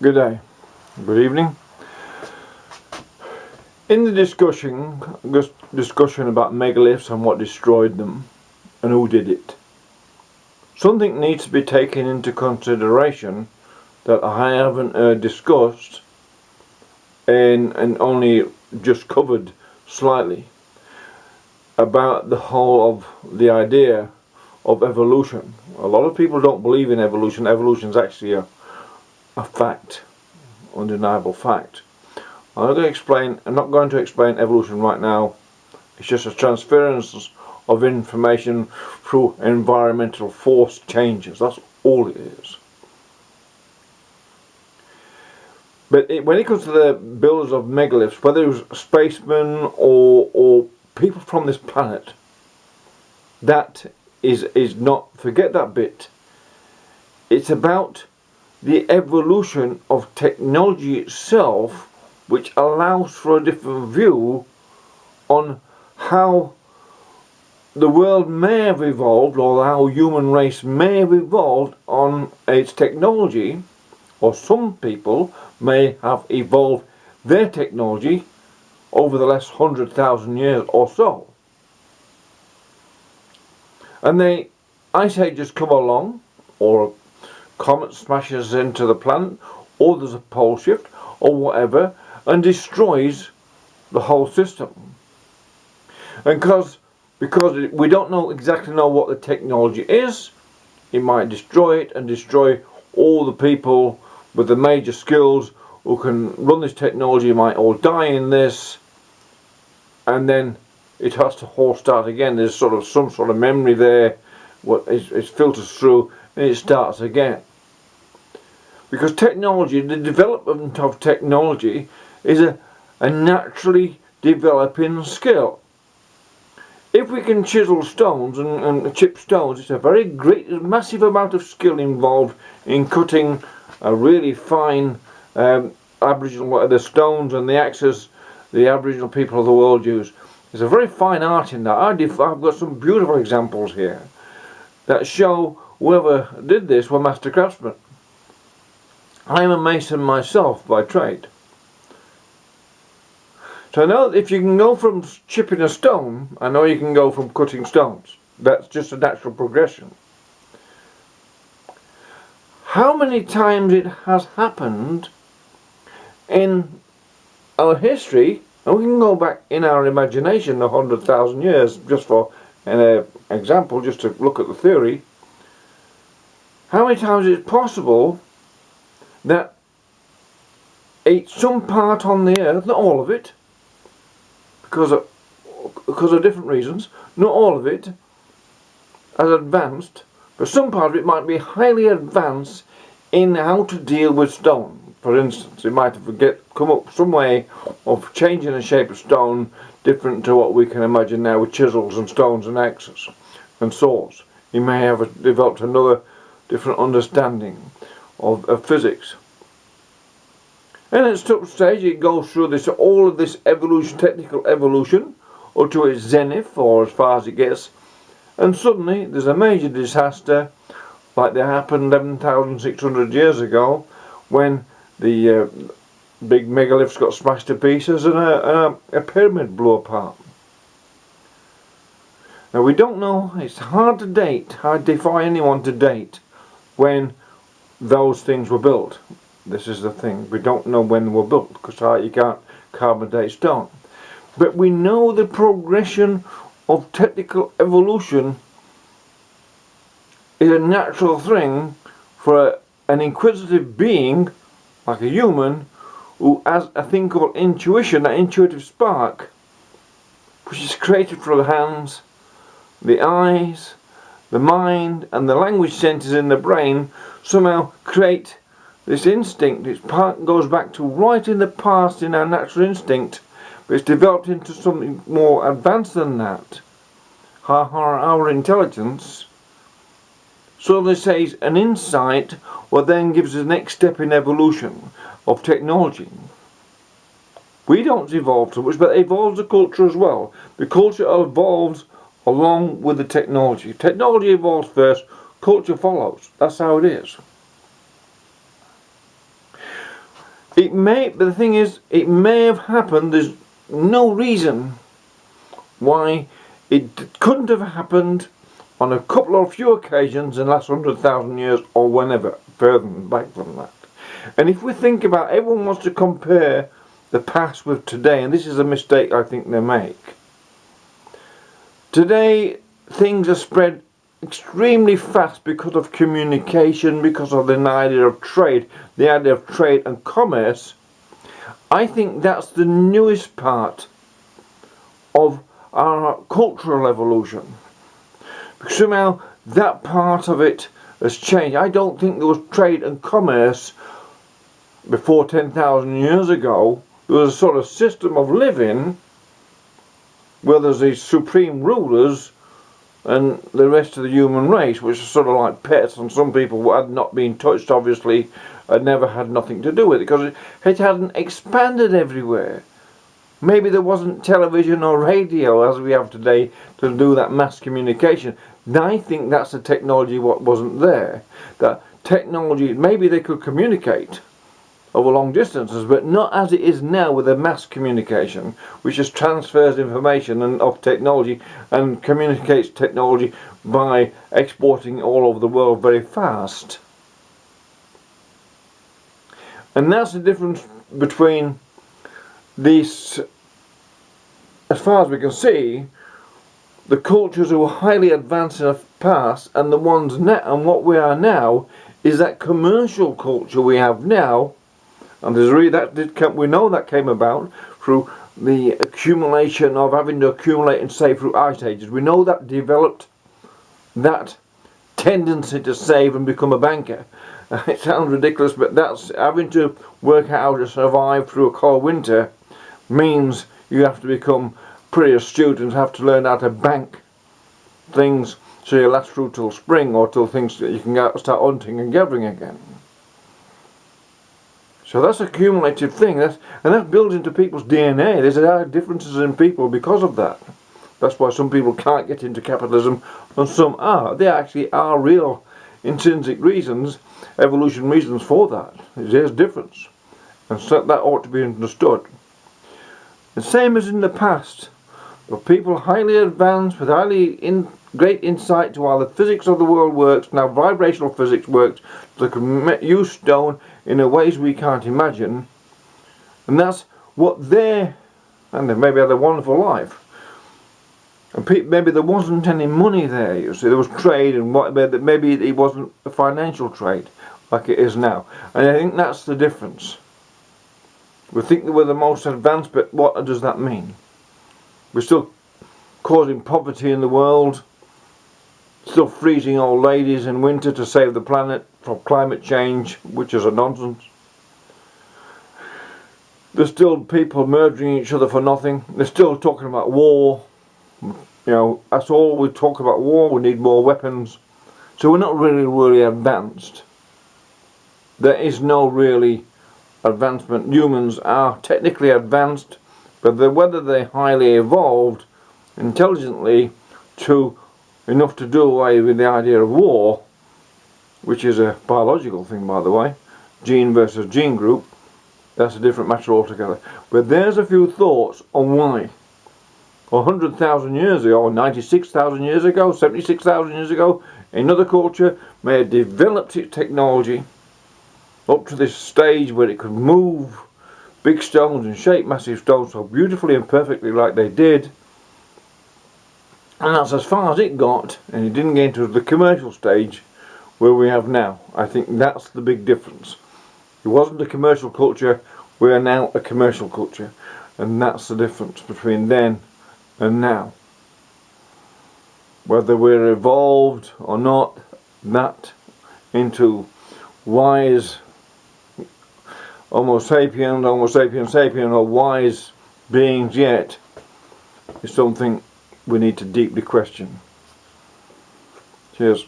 Good day, good evening. In the discussion about megaliths and what destroyed them and who did it, something needs to be taken into consideration that I haven't discussed and only just covered slightly about the whole of the idea of evolution. A lot of people don't believe in evolution. Evolution is actually a fact, undeniable fact. I'm not going to explain evolution right now. It's just a transference of information through environmental force changes. That's all it is. But when it comes to the builders of megaliths, whether it was spacemen or people from this planet, that is not, forget that bit. It's about the evolution of technology itself, which allows for a different view on how the world may have evolved, or how human race may have evolved on its technology, or some people may have evolved their technology over the last 100,000 years or so. And the ice ages come along, or a comet smashes into the planet, or there's a pole shift, or whatever, and destroys the whole system. And because we don't exactly know what the technology is, it might destroy it and destroy all the people with the major skills who can run this technology. Might all die in this, and then it has to all start again. There's some sort of memory there, what it filters through, and it starts again. Because technology, the development of technology, is a naturally developing skill. If we can chisel stones and chip stones, it's a very massive amount of skill involved in cutting a really fine Aboriginal, the stones and the axes the Aboriginal people of the world use. There's a very fine art in that. I've got some beautiful examples here that show whoever did this were master craftsmen. I'm a mason myself by trade. So I know if you can go from chipping a stone, I know you can go from cutting stones. That's just a natural progression. How many times it has happened in our history, and we can go back in our imagination 100,000 years, just for an example, just to look at the theory. How many times is it possible that some part on the earth, not all of it, because of different reasons, not all of it has advanced, but some part of it might be highly advanced in how to deal with stone. For instance, it might have come up some way of changing the shape of stone different to what we can imagine now with chisels and stones and axes and saws. He may have developed another different understanding of physics. And at some stage it goes through all of this evolution, technical evolution, or to its zenith, or as far as it gets, and suddenly there's a major disaster, like that happened 11,600 years ago, when the big megaliths got smashed to pieces and a pyramid blew apart. Now we don't know, it's hard to date, I defy anyone to date when those things were built. This is the thing, we don't know when they were built, because you can't carbon date stone. But we know the progression of technical evolution is a natural thing for an inquisitive being, like a human, who has a thing called intuition, that intuitive spark, which is created through the hands, the eyes, the mind, and the language centers in the brain, somehow create this instinct. Its part goes back to right in the past in our natural instinct, but it's developed into something more advanced than that. Our intelligence, so they say, an insight, what then gives us the next step in evolution of technology. We don't evolve so much, but it evolves the culture as well. The culture evolves along with the technology. Technology evolves first, culture follows. That's how it is. It may, but the thing is, it may have happened. There's no reason why it couldn't have happened on a couple or few occasions in the last 100,000 years or whenever, further back than that. And if we think about, everyone wants to compare the past with today, and this is a mistake I think they make. Today, things are spread extremely fast because of communication, because of the idea of trade, and commerce. I think that's the newest part of our cultural evolution. Because somehow that part of it has changed. I don't think there was trade and commerce before 10,000 years ago. There was a sort of system of living where there's these supreme rulers and the rest of the human race, which is sort of like pets, and some people who had not been touched, obviously, had never had nothing to do with it, because it hadn't expanded everywhere. Maybe there wasn't television or radio as we have today to do that mass communication. I think that's the technology what wasn't there. That technology, maybe they could communicate over long distances, but not as it is now with the mass communication, which just transfers information and of technology and communicates technology by exporting all over the world very fast. And that's the difference between these, as far as we can see, the cultures who were highly advanced in the past and the ones now, and what we are now is that commercial culture we have now. And there's really we know that came about through the accumulation of having to accumulate and save through ice ages. We know that developed that tendency to save and become a banker. It sounds ridiculous, but that's having to work out how to survive through a cold winter means you have to become pretty astute and have to learn how to bank things so you last through till spring, or till things that you can start hunting and gathering again. So that's a cumulative thing, and that builds into people's DNA. There's differences in people because of that. That's why some people can't get into capitalism and some are. There actually are real intrinsic reasons, evolution reasons for that. There's difference, and so that ought to be understood. The same as in the past, but people highly advanced with great insight to how the physics of the world works, now vibrational physics works, they can use stone in ways we can't imagine, and that's what and they maybe had a wonderful life. And maybe there wasn't any money there, you see, there was trade, and maybe it wasn't a financial trade like it is now. And I think that's the difference. We think that we're the most advanced, but what does that mean? We're still causing poverty in the world, still freezing old ladies in winter to save the planet from climate change, which is a nonsense. There's still people murdering each other for nothing. They're still talking about war. You know, that's all we talk about, war. We need more weapons. So we're not really advanced. There is no really advancement. Humans are technically advanced, but whether they're highly evolved intelligently to enough to do away with the idea of war, which is a biological thing, by the way, gene versus gene group, that's a different matter altogether. But there's a few thoughts on why 100,000 years ago, or 96,000 years ago, 76,000 years ago, another culture may have developed its technology up to this stage where it could move big stones and shape massive stones so beautifully and perfectly like they did. And that's as far as it got, and it didn't get into the commercial stage where we have now. I think that's the big difference. It wasn't a commercial culture, we are now a commercial culture. And that's the difference between then and now. Whether we're evolved or not, that into wise Homo sapien, or wise beings yet, is something we need to deeply question. Cheers.